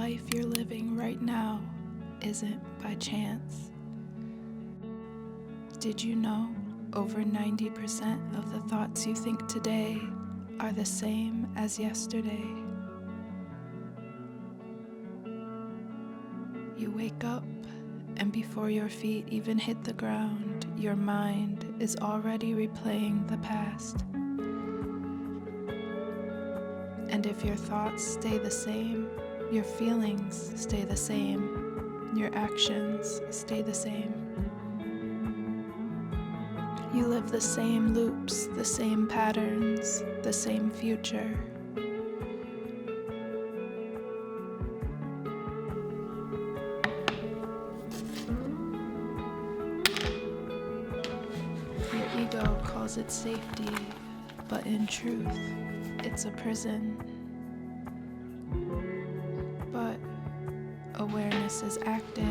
life you're living right now isn't by chance. Did you know over 90% of the thoughts you think today are the same as yesterday? You wake up, and before your feet even hit the ground, your mind is already replaying the past. And if your thoughts stay the same, your feelings stay the same, your actions stay the same. You live the same loops, the same patterns, the same future. Your ego calls it safety, but in truth, it's a prison. But awareness is active,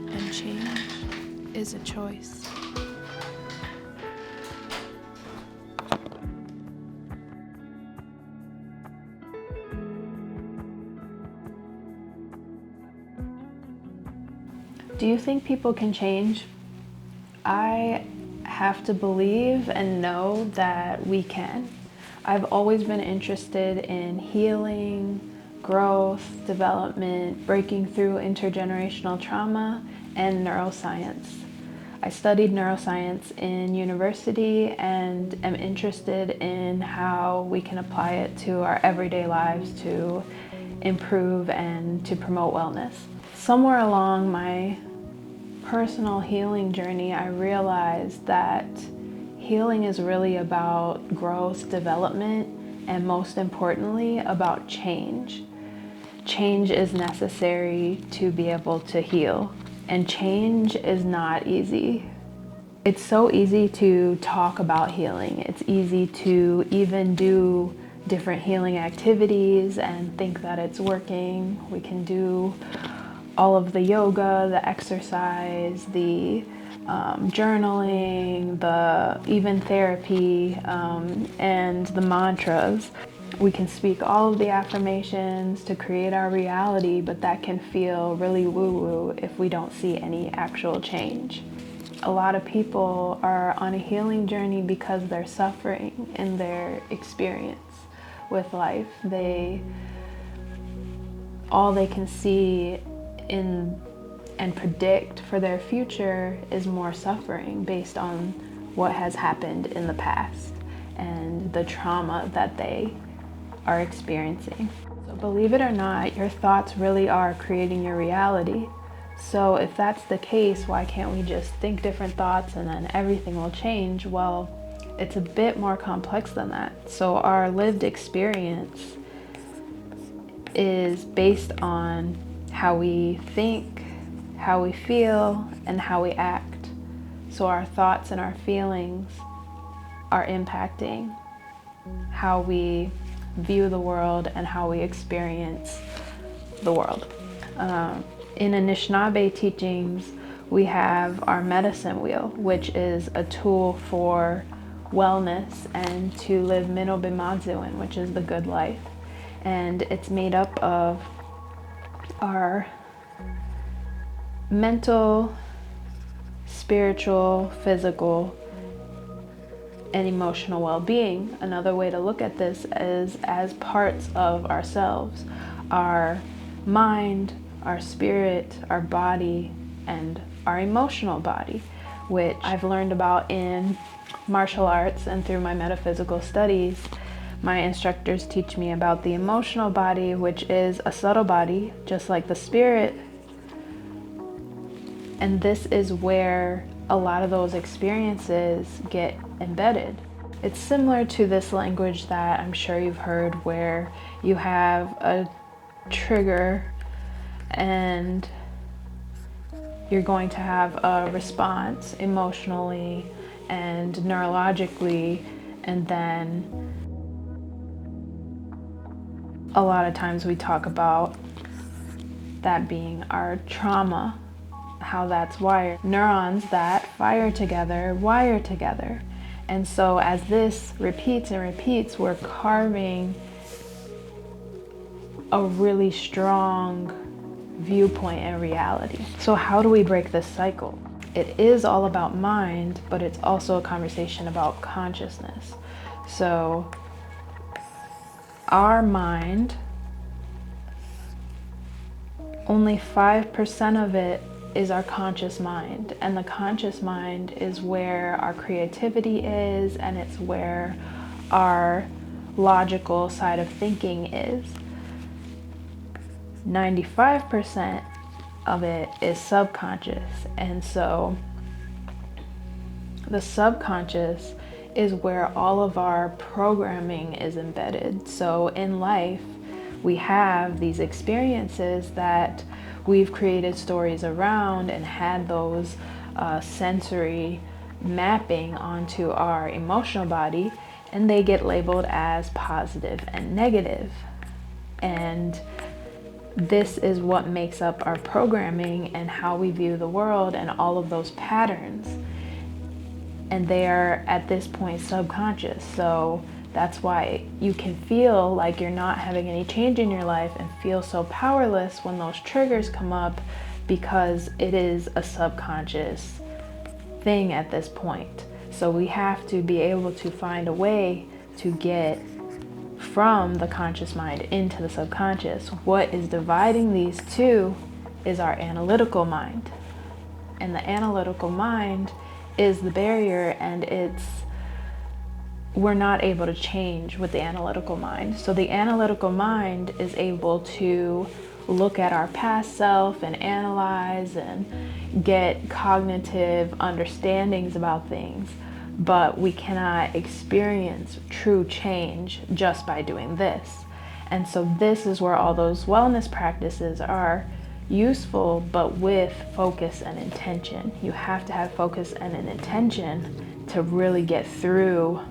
and change is a choice. Do you think people can change? I have to believe and know that we can. I've always been interested in healing, growth, development, breaking through intergenerational trauma, and neuroscience. I studied neuroscience in university and am interested in how we can apply it to our everyday lives to improve and to promote wellness. Somewhere along my personal healing journey, I realized that healing is really about growth, development, and most importantly, about change. Change is necessary to be able to heal, and change is not easy. It's so easy to talk about healing. It's easy to even do different healing activities and think that it's working. We can do all of the yoga, the exercise, the journaling, the even therapy, and the mantras. We can speak all of the affirmations to create our reality, but that can feel really woo-woo if we don't see any actual change. A lot of people are on a healing journey because they're suffering in their experience with life. All they can see and predict for their future is more suffering based on what has happened in the past and the trauma that they are experiencing. So believe it or not, your thoughts really are creating your reality. So if that's the case, why can't we just think different thoughts and then everything will change? Well, it's a bit more complex than that. So our lived experience is based on how we think, how we feel, and how we act. So our thoughts and our feelings are impacting how we view the world and how we experience the world. In Anishinaabe teachings, we have our medicine wheel, which is a tool for wellness and to live minobimazuin, which is the good life. And it's made up of our mental, spiritual, physical, and emotional well-being. Another way to look at this is as parts of ourselves: our mind, our spirit, our body, and our emotional body, which I've learned about in martial arts and through my metaphysical studies. My instructors teach me about the emotional body, which is a subtle body, just like the spirit. And this is where a lot of those experiences get embedded. It's similar to this language that I'm sure you've heard, where you have a trigger and you're going to have a response emotionally and neurologically, and then a lot of times we talk about that being our trauma, how that's wired. Neurons that fire together, wire together. And so as this repeats and repeats, we're carving a really strong viewpoint and reality. So how do we break this cycle? It is all about mind, but it's also a conversation about consciousness. So our mind, only 5% of it is our conscious mind. And the conscious mind is where our creativity is, and it's where our logical side of thinking is. 95% of it is subconscious. And so the subconscious is where all of our programming is embedded. So in life, we have these experiences that we've created stories around and had those sensory mapping onto our emotional body, and they get labeled as positive and negative. And this is what makes up our programming and how we view the world and all of those patterns. And they are at this point subconscious. So that's why you can feel like you're not having any change in your life and feel so powerless when those triggers come up, because it is a subconscious thing at this point. So we have to be able to find a way to get from the conscious mind into the subconscious. What is dividing these two is our analytical mind. And the analytical mind is the barrier, and we're not able to change with the analytical mind. So the analytical mind is able to look at our past self and analyze and get cognitive understandings about things, but we cannot experience true change just by doing this. And so this is where all those wellness practices are useful, but with focus and intention. You have to have focus and an intention to really get through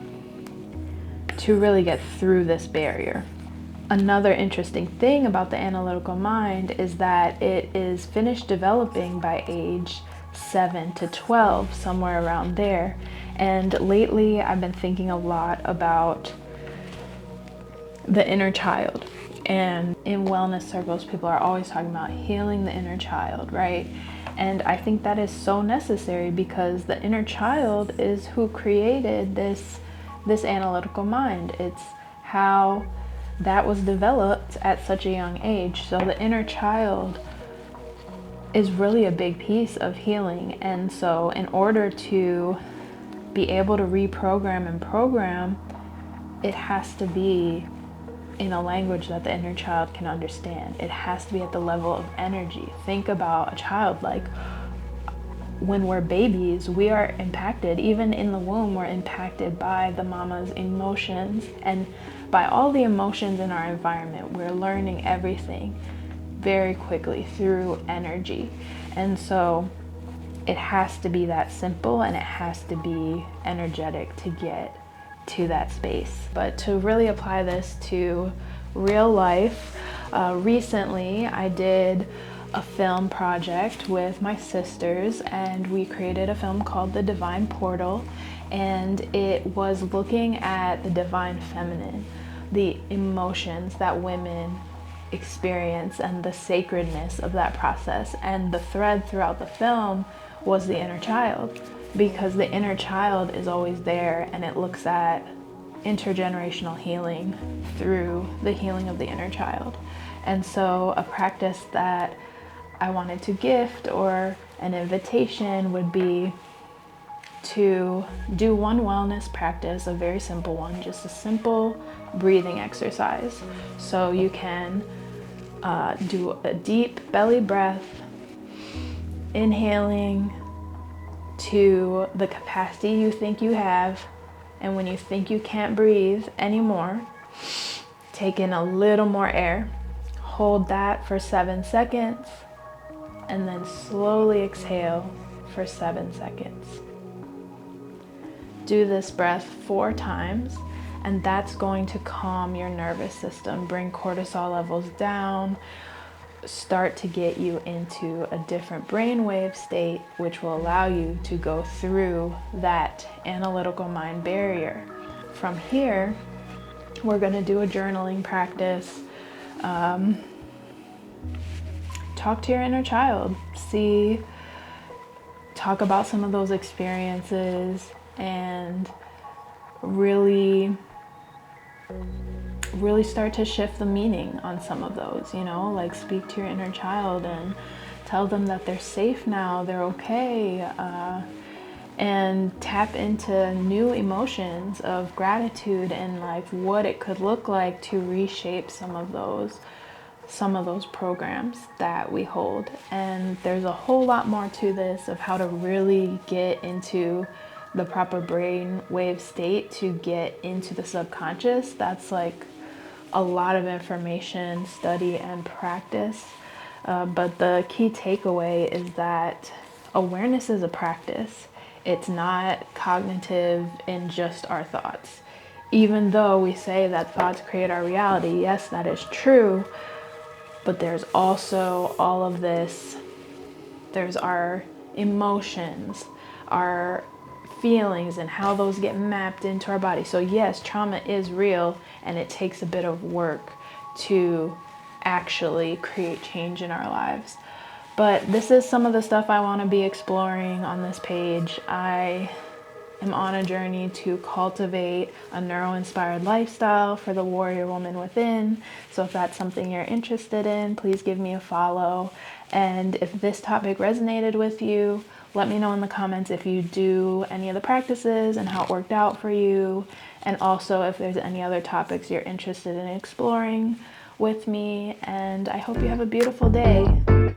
this barrier. Another interesting thing about the analytical mind is that it is finished developing by age 7 to 12, somewhere around there. And lately I've been thinking a lot about the inner child. And in wellness circles, people are always talking about healing the inner child, right? And I think that is so necessary, because the inner child is who created this analytical mind. It's how that was developed at such a young age. So the inner child is really a big piece of healing. And so in order to be able to reprogram and program, it has to be in a language that the inner child can understand. It has to be at the level of energy. Think about a child. Like, when we're babies, we are impacted, even in the womb, we're impacted by the mama's emotions and by all the emotions in our environment. We're learning everything very quickly through energy. And so it has to be that simple, and it has to be energetic to get to that space. But to really apply this to real life, recently I did a film project with my sisters, and we created a film called The Divine Portal, and it was looking at the divine feminine, the emotions that women experience and the sacredness of that process. And the thread throughout the film was the inner child, because the inner child is always there, and it looks at intergenerational healing through the healing of the inner child. And so a practice that I wanted to gift, or an invitation, would be to do one wellness practice, a very simple one, just a simple breathing exercise. So you can do a deep belly breath, inhaling to the capacity you think you have, and when you think you can't breathe anymore, take in a little more air, hold that for 7 seconds, and then slowly exhale for 7 seconds. Do this breath 4 times, and that's going to calm your nervous system, bring cortisol levels down, start to get you into a different brainwave state, which will allow you to go through that analytical mind barrier. From here, we're going to do a journaling practice talk to your inner child. Talk about some of those experiences and really start to shift the meaning on some of those, like speak to your inner child and tell them that they're safe now, they're okay, and tap into new emotions of gratitude and like what it could look like to reshape some of those programs that we hold. And there's a whole lot more to this of how to really get into the proper brain wave state to get into the subconscious. That's like a lot of information, study, and practice. But the key takeaway is that awareness is a practice. It's not cognitive in just our thoughts. Even though we say that thoughts create our reality, yes, that is true, but there's also all of this. There's our emotions, our feelings, and how those get mapped into our body. So yes, trauma is real, and it takes a bit of work to actually create change in our lives. But this is some of the stuff I want to be exploring on this page. I am on a journey to cultivate a neuro-inspired lifestyle for the warrior woman within. So if that's something you're interested in, please give me a follow. And if this topic resonated with you, let me know in the comments if you do any of the practices and how it worked out for you. And also if there's any other topics you're interested in exploring with me. And I hope you have a beautiful day.